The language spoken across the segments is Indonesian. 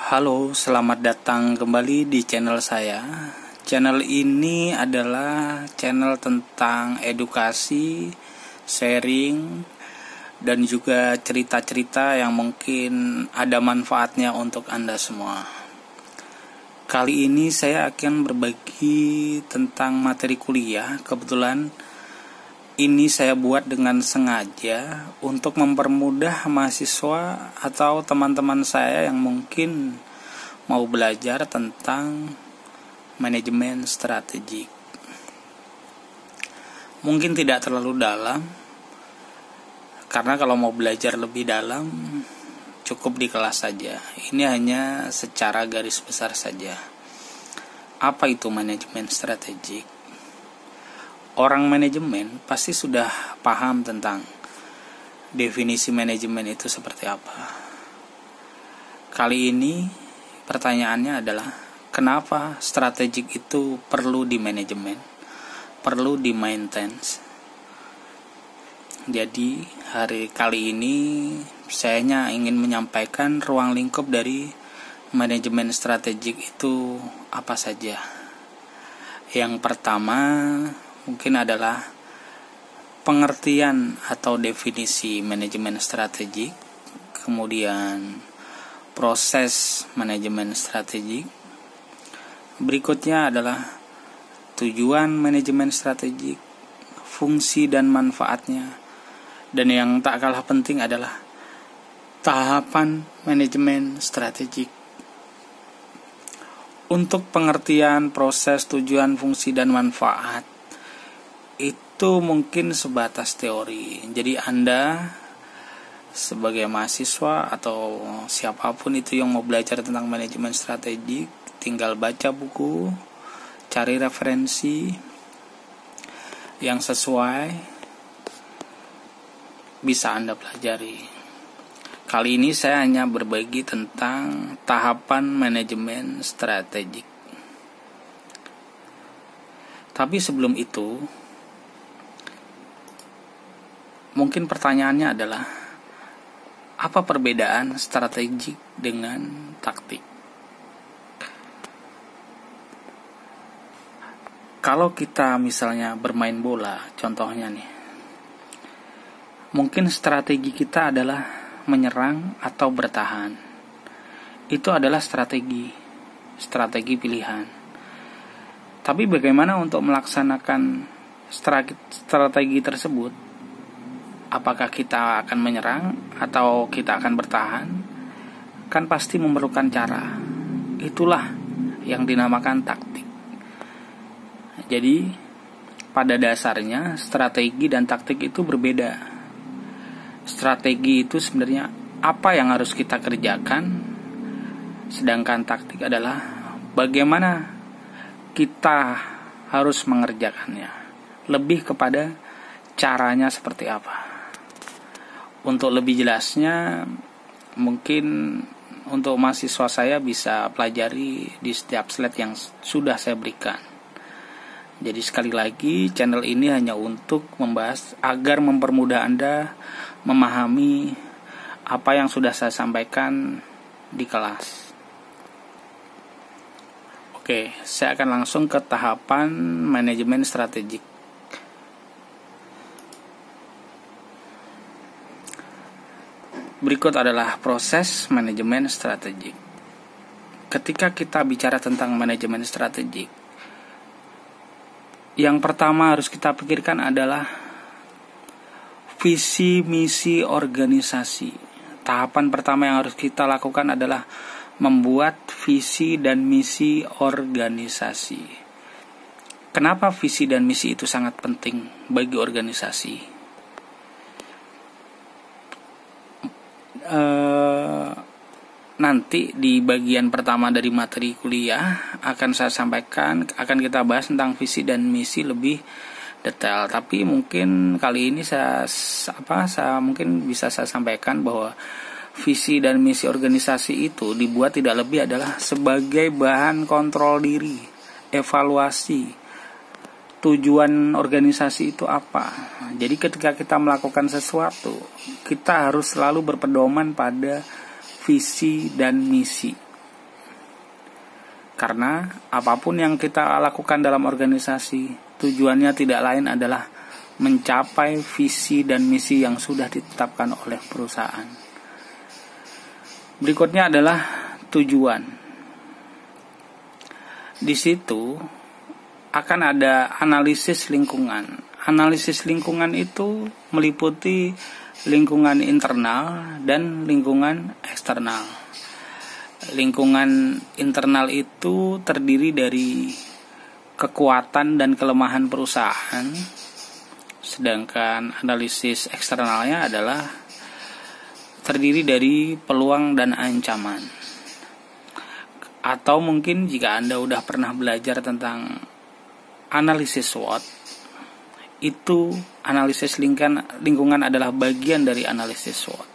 Halo, selamat datang kembali di channel saya. Channel ini adalah channel tentang edukasi, sharing, dan juga cerita-cerita yang mungkin ada manfaatnya untuk Anda semua. Kali ini saya akan berbagi tentang materi kuliah. Kebetulan ini saya buat dengan sengaja untuk mempermudah mahasiswa atau teman-teman saya yang mungkin mau belajar tentang manajemen strategik. Mungkin tidak terlalu dalam, karena kalau mau belajar lebih dalam cukup di kelas saja. Ini hanya secara garis besar saja. Apa itu manajemen strategik? Orang manajemen pasti sudah paham tentang definisi manajemen itu seperti apa. Kali ini pertanyaannya adalah, kenapa strategik itu perlu di manajemen, perlu di maintenance. Jadi kali ini saya ingin menyampaikan ruang lingkup dari manajemen strategik itu apa saja. Yang pertama mungkin adalah pengertian atau definisi manajemen strategik, kemudian proses manajemen strategik. Berikutnya adalah tujuan manajemen strategik, fungsi dan manfaatnya, dan yang tak kalah penting adalah tahapan manajemen strategik. Untuk pengertian proses, tujuan, fungsi, dan manfaat itu mungkin sebatas teori. Jadi Anda sebagai mahasiswa atau siapapun itu yang mau belajar tentang manajemen strategik, tinggal baca buku, cari referensi yang sesuai, bisa Anda pelajari. Kali ini saya hanya berbagi tentang tahapan manajemen strategik. Tapi sebelum itu, mungkin pertanyaannya adalah, apa perbedaan strategik dengan taktik? Kalau kita misalnya bermain bola, contohnya nih, mungkin strategi kita adalah menyerang atau bertahan. Itu adalah strategi pilihan. Tapi bagaimana untuk melaksanakan strategi tersebut? Apakah kita akan menyerang atau kita akan bertahan? Kan pasti memerlukan cara. Itulah yang dinamakan taktik. Jadi pada dasarnya strategi dan taktik itu berbeda. Strategi itu sebenarnya apa yang harus kita kerjakan, sedangkan taktik adalah bagaimana kita harus mengerjakannya. Lebih kepada caranya seperti apa. Untuk lebih jelasnya, mungkin untuk mahasiswa saya bisa pelajari di setiap slide yang sudah saya berikan. Jadi sekali lagi, channel ini hanya untuk membahas agar mempermudah Anda memahami apa yang sudah saya sampaikan di kelas. Oke, saya akan langsung ke tahapan manajemen strategik. Berikut adalah proses manajemen strategik. Ketika kita bicara tentang manajemen strategik, yang pertama harus kita pikirkan adalah visi misi organisasi. Tahapan pertama yang harus kita lakukan adalah membuat visi dan misi organisasi. Kenapa visi dan misi itu sangat penting bagi organisasi? Nanti di bagian pertama dari materi kuliah akan saya sampaikan, akan kita bahas tentang visi dan misi lebih detail. Tapi mungkin kali ini saya mungkin bisa saya sampaikan bahwa visi dan misi organisasi itu dibuat tidak lebih adalah sebagai bahan kontrol diri, evaluasi. Tujuan organisasi itu apa? Jadi ketika kita melakukan sesuatu, kita harus selalu berpedoman pada visi dan misi. Karena apapun yang kita lakukan dalam organisasi, tujuannya tidak lain adalah mencapai visi dan misi yang sudah ditetapkan oleh perusahaan. Berikutnya adalah tujuan. Di situ akan ada analisis lingkungan. Analisis lingkungan itu meliputi lingkungan internal dan lingkungan eksternal. Lingkungan internal itu terdiri dari kekuatan dan kelemahan perusahaan, sedangkan analisis eksternalnya adalah terdiri dari peluang dan ancaman. Atau mungkin jika Anda sudah pernah belajar tentang analisis SWOT, itu analisis lingkungan adalah bagian dari analisis SWOT.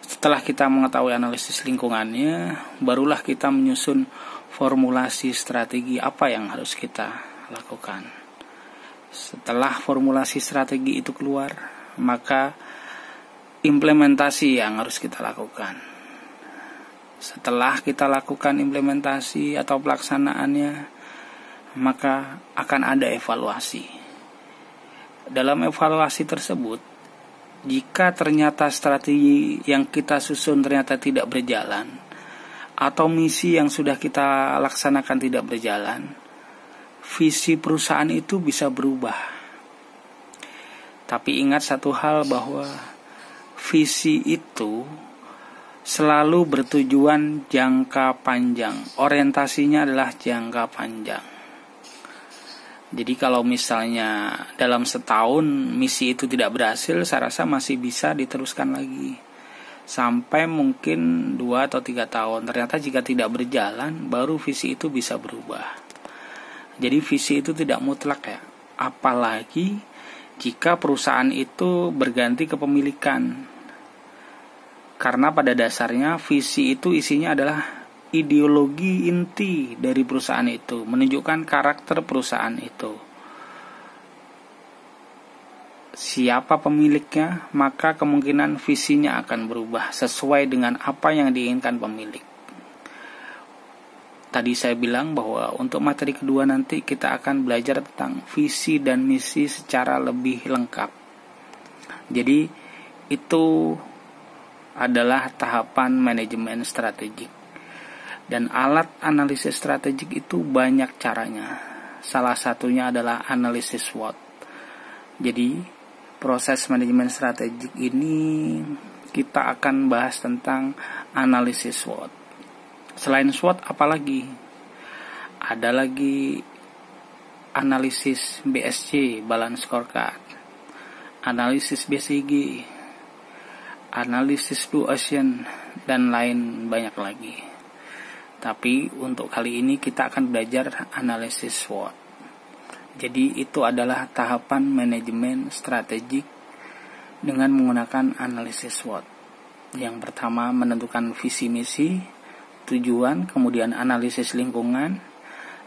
Setelah kita mengetahui analisis lingkungannya, barulah kita menyusun formulasi strategi apa yang harus kita lakukan. Setelah formulasi strategi itu keluar, maka implementasi yang harus kita lakukan. Setelah kita lakukan implementasi atau pelaksanaannya, maka akan ada evaluasi. Dalam evaluasi tersebut, jika ternyata strategi yang kita susun ternyata tidak berjalan, atau misi yang sudah kita laksanakan tidak berjalan, visi perusahaan itu bisa berubah. Tapi ingat satu hal, bahwa visi itu selalu bertujuan jangka panjang. Orientasinya adalah jangka panjang. Jadi kalau misalnya dalam setahun misi itu tidak berhasil, saya rasa masih bisa diteruskan lagi sampai mungkin 2 atau 3 tahun. Ternyata jika tidak berjalan, baru visi itu bisa berubah. Jadi visi itu tidak mutlak ya. Apalagi jika perusahaan itu berganti kepemilikan. Karena pada dasarnya visi itu isinya adalah ideologi inti dari perusahaan itu, menunjukkan karakter perusahaan itu. Siapa pemiliknya, maka kemungkinan visinya akan berubah sesuai dengan apa yang diinginkan pemilik. Tadi saya bilang bahwa untuk materi kedua nanti kita akan belajar tentang visi dan misi secara lebih lengkap. Jadi itu adalah tahapan manajemen strategik. Dan alat analisis strategik itu banyak caranya. Salah satunya adalah analisis SWOT. Jadi proses manajemen strategik ini kita akan bahas tentang analisis SWOT. Selain SWOT apalagi? Ada lagi analisis BSC, Balance Scorecard, analisis BCG, analisis Blue Ocean, dan lain banyak lagi. Tapi untuk kali ini kita akan belajar analisis SWOT. Jadi itu adalah tahapan manajemen strategik dengan menggunakan analisis SWOT. Yang pertama menentukan visi misi, tujuan, kemudian analisis lingkungan,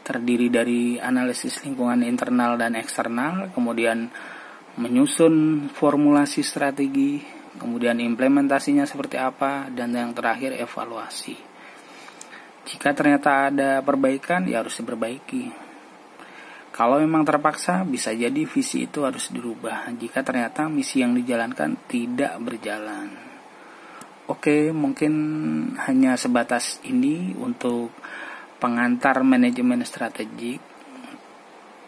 terdiri dari analisis lingkungan internal dan eksternal, kemudian menyusun formulasi strategi, kemudian implementasinya seperti apa, dan yang terakhir evaluasi. Jika ternyata ada perbaikan, ya harus diperbaiki. Kalau memang terpaksa, bisa jadi visi itu harus dirubah jika ternyata misi yang dijalankan tidak berjalan. Oke, mungkin hanya sebatas ini untuk pengantar manajemen strategik.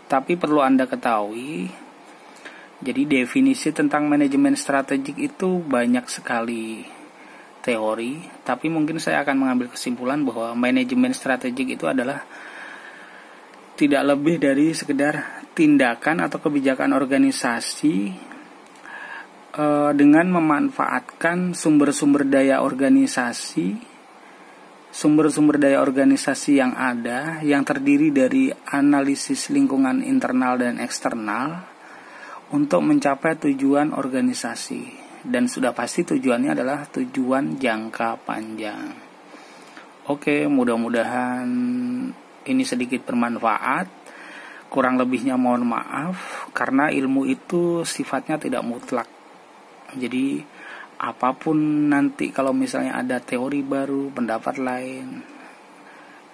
Tapi perlu Anda ketahui, jadi definisi tentang manajemen strategik itu banyak sekali teori, tapi mungkin saya akan mengambil kesimpulan bahwa manajemen strategik itu adalah tidak lebih dari sekedar tindakan atau kebijakan organisasi dengan memanfaatkan sumber-sumber daya organisasi yang ada, yang terdiri dari analisis lingkungan internal dan eksternal untuk mencapai tujuan organisasi. Dan sudah pasti tujuannya adalah tujuan jangka panjang. Oke, mudah-mudahan ini sedikit bermanfaat. Kurang lebihnya mohon maaf, karena ilmu itu sifatnya tidak mutlak. Jadi apapun nanti kalau misalnya ada teori baru, pendapat lain,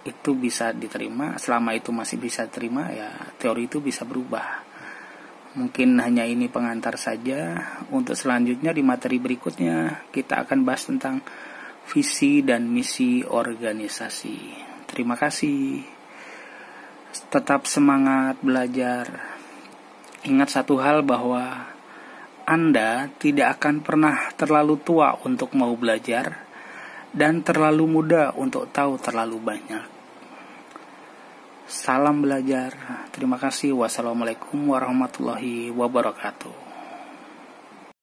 itu bisa diterima. Selama itu masih bisa diterima, ya teori itu bisa berubah. Mungkin hanya ini pengantar saja. Untuk selanjutnya di materi berikutnya kita akan bahas tentang visi dan misi organisasi. Terima kasih. Tetap semangat belajar. Ingat satu hal, bahwa Anda tidak akan pernah terlalu tua untuk mau belajar dan terlalu muda untuk tahu terlalu banyak. Salam belajar. Terima kasih. Wassalamualaikum warahmatullahi wabarakatuh.